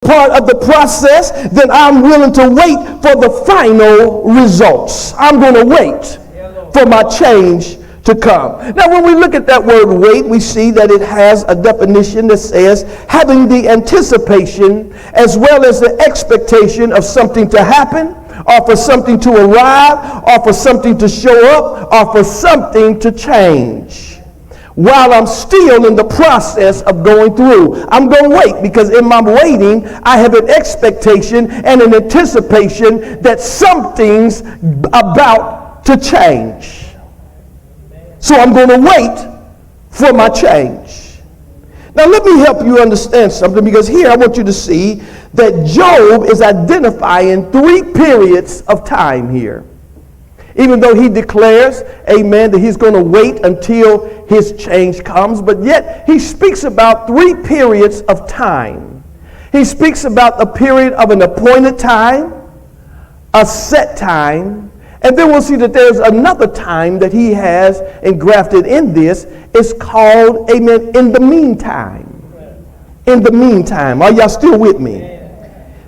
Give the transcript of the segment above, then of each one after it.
part of the process, then I'm willing to wait for the final results. I'm going to wait for my change to come. Now, when we look at that word wait, we see that it has a definition that says having the anticipation as well as the expectation of something to happen, or for something to arrive, or for something to show up, or for something to change. While I'm still in the process of going through, I'm going to wait, because in my waiting, I have an expectation and an anticipation that something's about to change. So I'm going to wait for my change. Now let me help you understand something, because here I want you to see that Job is identifying 3 periods of time here. Even though he declares, amen, that he's going to wait until his change comes, but yet he speaks about 3 periods of time. He speaks about the period of an appointed time, a set time, and then we'll see that there's another time that he has engrafted in this. It's called, amen, in the meantime. In the meantime. Are y'all still with me?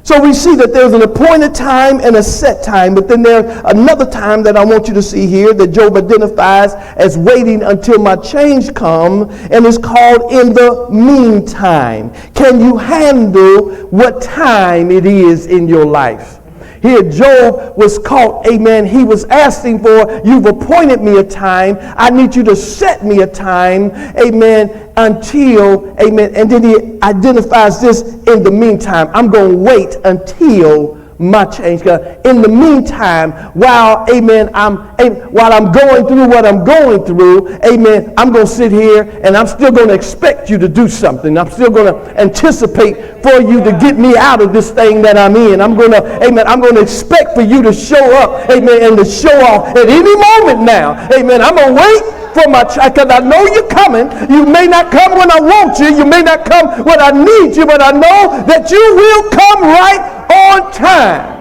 So we see that there's an appointed time and a set time, but then there's another time that I want you to see here that Job identifies as waiting until my change come, and it's called in the meantime. Can you handle what time it is in your life? Here Job was caught, amen. He was asking for, you've appointed me a time. I need you to set me a time, amen, until, amen. And then he identifies this in the meantime. I'm going to wait until my change. In the meantime, while, amen, while I'm going through what I'm going through, amen, I'm going to sit here and I'm still going to expect you to do something. I'm still going to anticipate for you to get me out of this thing that I'm in. I'm going to, amen, I'm going to expect for you to show up, amen, and to show off at any moment now. Amen. I'm going to wait for my child, because I know you're coming. You may not come when I want you. You may not come when I need you, but I know that you will come right on time.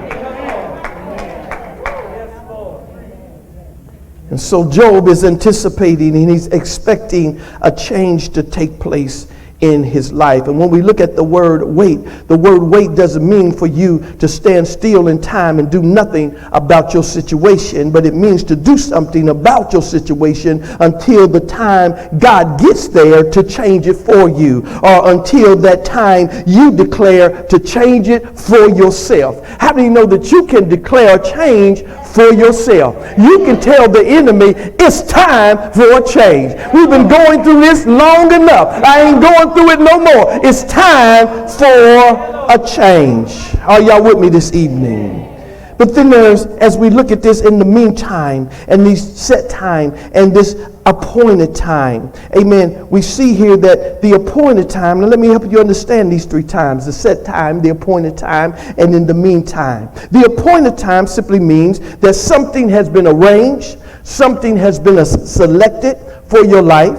And so Job is anticipating and he's expecting a change to take place in his life. And when we look at the word wait doesn't mean for you to stand still in time and do nothing about your situation, but it means to do something about your situation until the time God gets there to change it for you, or until that time you declare to change it for yourself. How do you know that you can declare a change for yourself? You can tell the enemy it's time for a change. We've been going through this long enough. I ain't going through it no more. It's time for a change. Are y'all with me this evening? But then there's, as we look at this in the meantime, and these set time and this appointed time, amen, we see here that the appointed time, now let me help you understand these 3 times, the set time, the appointed time, and in the meantime. The appointed time simply means that something has been arranged, something has been selected for your life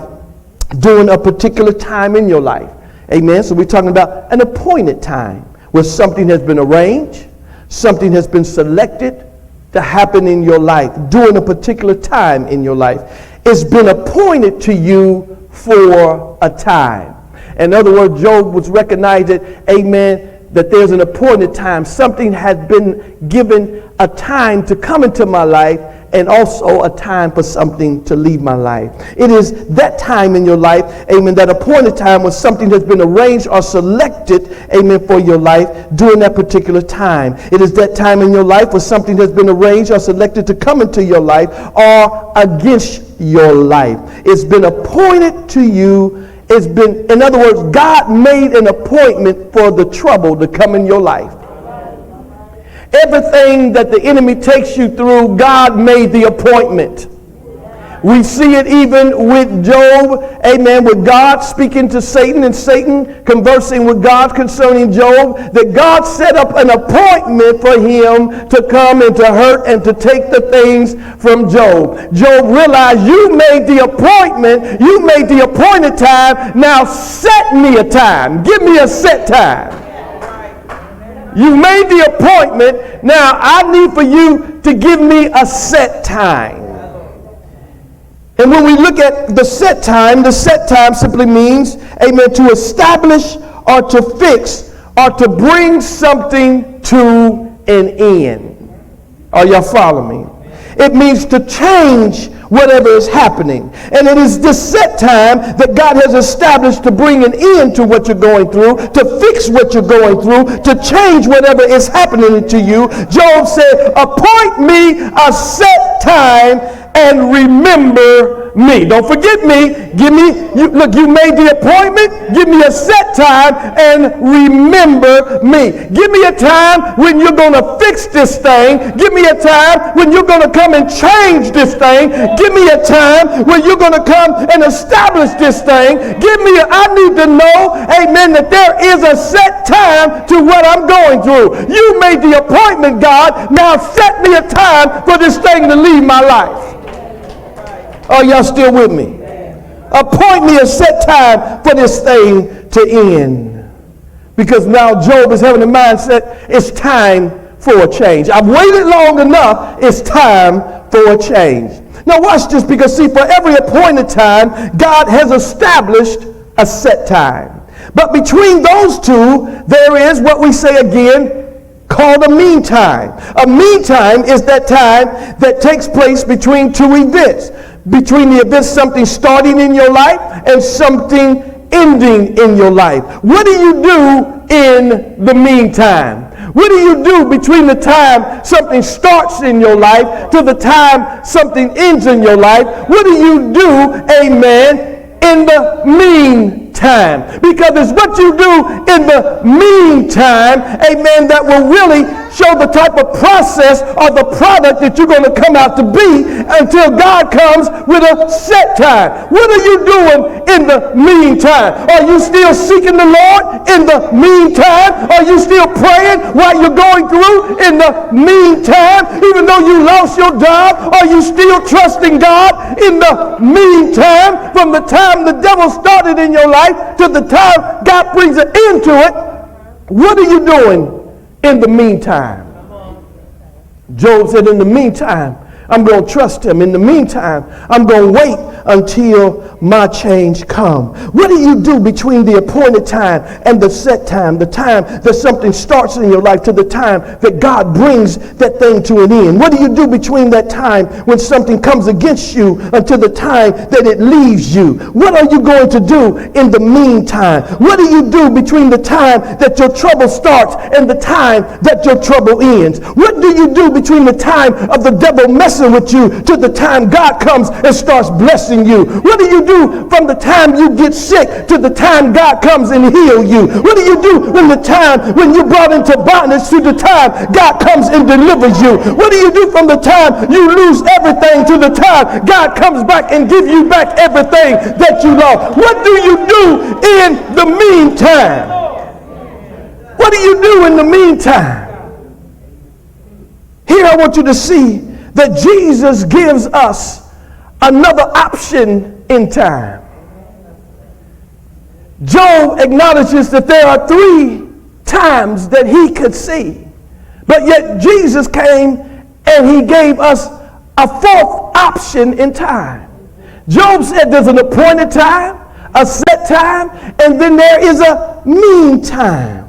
during a particular time in your life. Amen. So we're talking about an appointed time where something has been arranged, something has been selected to happen in your life during a particular time in your life. It's been appointed to you for a time. In other words, Job was recognizing, amen, that there's an appointed time. Something had been given a time to come into my life, and also a time for something to leave my life. It is that time in your life, amen, that appointed time when something has been arranged or selected, amen, for your life during that particular time. It is that time in your life where something has been arranged or selected to come into your life or against your life. It's been appointed to you. It's been, in other words, God made an appointment for the trouble to come in your life. Everything that the enemy takes you through, God made the appointment. We see it even with Job, amen, with God speaking to Satan and Satan conversing with God concerning Job, that God set up an appointment for him to come and to hurt and to take the things from Job. Job realized, you made the appointment, you made the appointed time, now set me a time. Give me a set time. You made the appointment. Now I need for you to give me a set time. And when we look at the set time simply means, amen, to establish or to fix are to bring something to an end. Are y'all following me? It means to change whatever is happening. And it is this set time that God has established to bring an end to what you're going through, to fix what you're going through, to change whatever is happening to you. Job said, appoint me a set time and remember me. Don't forget me. Look, you made the appointment. Give me a set time and remember me. Give me a time when you're going to fix this thing. Give me a time when you're going to come and change this thing. Give me a time when you're going to come and establish this thing. I need to know, amen, that there is a set time to what I'm going through. You made the appointment, God. Now set me a time for this thing to leave my life. Are y'all still with me? Appoint me a set time for this thing to end. Because now Job is having the mindset, it's time for a change. I've waited long enough, it's time for a change. Now watch this, because see, for every appointed time, God has established a set time. But between those two, there is what we say again, called a mean time. A mean time is that time that takes place between two events. Between the events, something starting in your life and something ending in your life. What do you do in the meantime? What do you do between the time something starts in your life to the time something ends in your life? What do you do, amen, in the meantime? Because it's what you do in the meantime, amen, that will really show the type of process or the product that you're going to come out to be until God comes with a set time. What are you doing in the meantime? Are you still seeking the Lord in the meantime? Are you still praying while you're going through in the meantime? Even though you lost your job, are you still trusting God in the meantime? From the time the devil started in your life to the time God brings an end to it, what are you doing in the meantime? Job said, in the meantime, I'm going to trust him. In the meantime, I'm going to wait until my change come. What do you do between the appointed time and the set time, the time that something starts in your life to the time that God brings that thing to an end? What do you do between that time when something comes against you until the time that it leaves you? What are you going to do in the meantime? What do you do between the time that your trouble starts and the time that your trouble ends? What do you do between the time of the devil messing with you to the time God comes and starts blessing you? What do you do from the time you get sick to the time God comes and heal you? What do you do when the time when you're brought into bondage to the time God comes and delivers you? What do you do from the time you lose everything to the time God comes back and gives you back everything that you lost? What do you do in the meantime? What do you do in the meantime? Here I want you to see that Jesus gives us another option in time. Job acknowledges that there are 3 times that he could see, but yet Jesus came and he gave us a 4th option in time. Job said there's an appointed time, a set time, and then there is a mean time.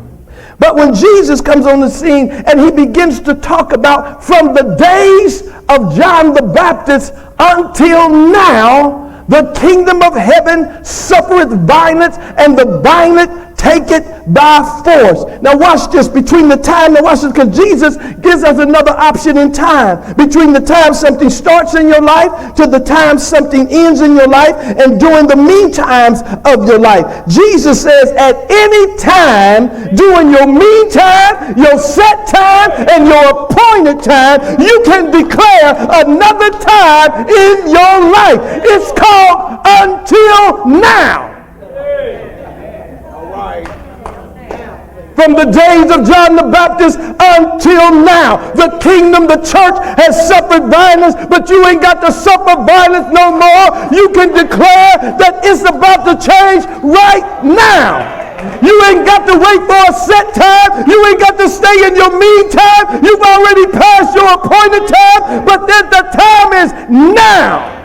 But when Jesus comes on the scene and he begins to talk about from the days of John the Baptist until now, the kingdom of heaven suffereth violence, and the violent take it by force. Now watch this. Between the time, now watch this, because Jesus gives us another option in time. Between the time something starts in your life to the time something ends in your life, and during the mean times of your life. Jesus says at any time during your mean time, your set time, and your appointed time, you can declare another time in your life. It's called until now. From the days of John the Baptist until now, the kingdom, the church has suffered violence, but you ain't got to suffer violence no more. You can declare that it's about to change right now. You ain't got to wait for a set time. You ain't got to stay in your mean time. You've already passed your appointed time, but then the time is now.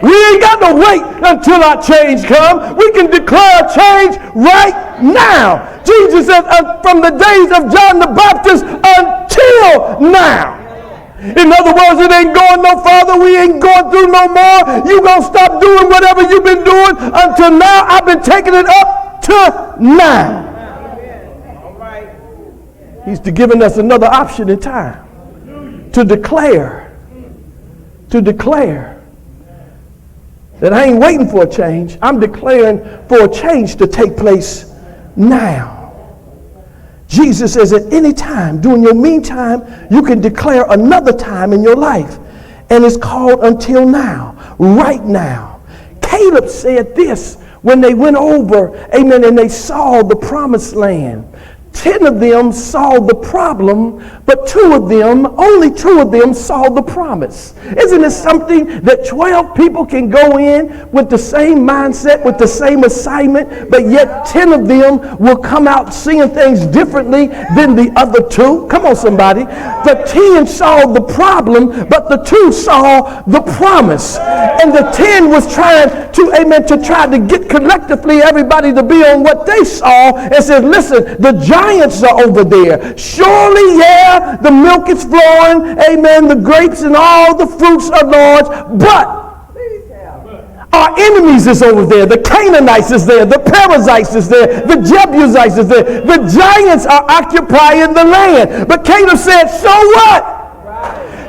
We ain't got to wait until our change comes. We can declare a change right now. Jesus said from the days of John the Baptist until now. In other words, it ain't going no farther. We ain't going through no more. You gonna stop doing whatever you've been doing until now. I've been taking it up to now. He's giving us another option in time to declare that I ain't waiting for a change. I'm declaring for a change to take place now. Jesus says at any time, during your meantime, you can declare another time in your life. And it's called until now, right now. Caleb said this when they went over, amen, and they saw the promised land. 10 of them saw the problem, but only two of them saw the promise. Isn't it something that 12 people can go in with the same mindset, with the same assignment, but yet 10 of them will come out seeing things differently than the other 2? Come on, somebody. The 10 saw the problem, but the 2 saw the promise. And the 10 was trying to get collectively everybody to be on what they saw and said, listen, the giants are over there. Surely, yeah, the milk is flowing, amen, the grapes and all the fruits are large, but our enemies is over there. The Canaanites is there. The Perizzites is there. The Jebusites is there. The giants are occupying the land. But Caleb said, so what?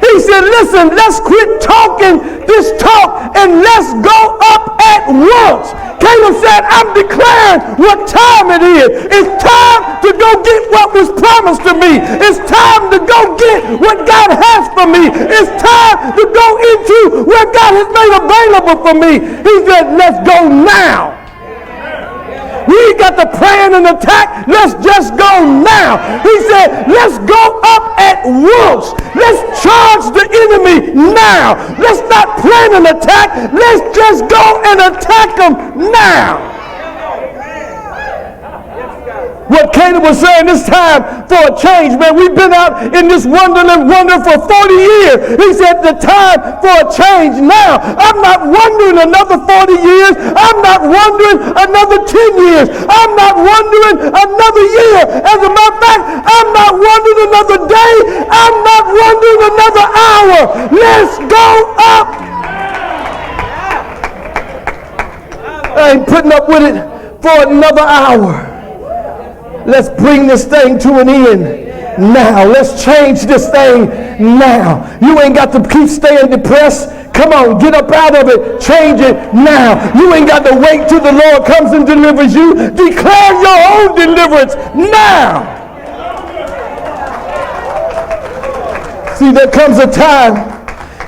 He said, listen, let's quit talking this talk and let's go up at once. Caleb said, I'm declaring what time it is. It's time to go get what was promised to me. It's time to go get what God has for me. It's time to go into where God has made available for me. He said, let's go now. We ain't got to plan and attack. Let's just go now. He said, let's go up at once. Let's charge the enemy now. Let's not plan an attack. Let's just go and attack them now. What Caleb was saying, it's time for a change, man. We've been out in this wonderland for 40 years. He said the time for a change now. I'm not wondering another 40 years. I'm not wondering another 10 years. I'm not wondering another year. As a matter of fact, I'm not wondering another day. I'm not wondering another hour. Let's go up. I ain't putting up with it for another hour. Let's bring this thing to an end now. Let's change this thing now. You ain't got to keep staying depressed. Come on, get up out of it. Change it now. You ain't got to wait till the Lord comes and delivers you. Declare your own deliverance now. See, there comes a time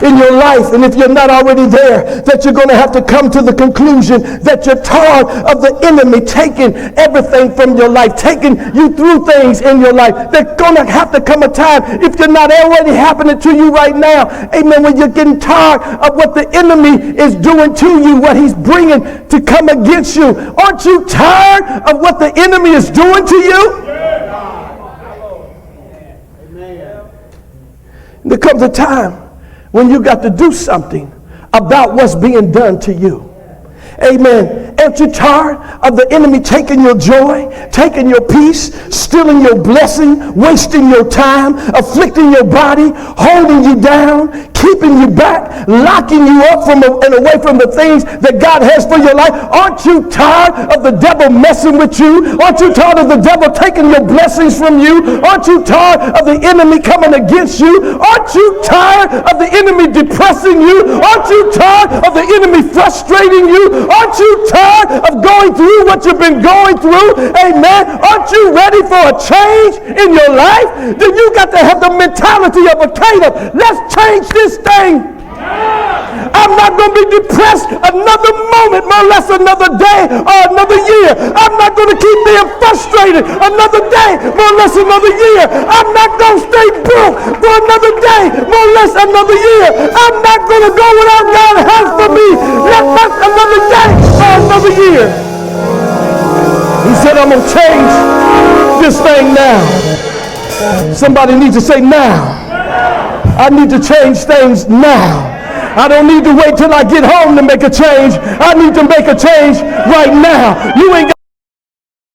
in your life, and if you're not already there, that you're going to have to come to the conclusion that you're tired of the enemy taking everything from your life, taking you through things in your life. There's going to have to come a time, if you're not already happening to you right now, amen, when you're getting tired of what the enemy is doing to you, what he's bringing to come against you. Aren't you tired of what the enemy is doing to you? There comes a time when you got to do something about what's being done to you. Amen. Aren't you tired of the enemy taking your joy, taking your peace, stealing your blessing, wasting your time, afflicting your body, holding you down, keeping you back, locking you up and away from the things that God has for your life? Aren't you tired of the devil messing with you? Aren't you tired of the devil taking your blessings from you? Aren't you tired of the enemy coming against you? Aren't you tired of the enemy depressing you? Aren't you tired of the enemy frustrating you? Aren't you tired of going through what you've been going through? Amen. Aren't you ready for a change in your life? Then you got to have the mentality of a Caleb. Let's change this thing. I'm not going to be depressed another moment, much less another day or another year. I'm not going to keep being frustrated another day, much less another year. I'm not going to stay broke for another day, much less another year. I'm not going to go without God has for me, not another day or another year. He said, I'm going to change this thing now. Somebody needs to say now. I need to change things now. I don't need to wait till I get home to make a change. I need to make a change right now. You ain't got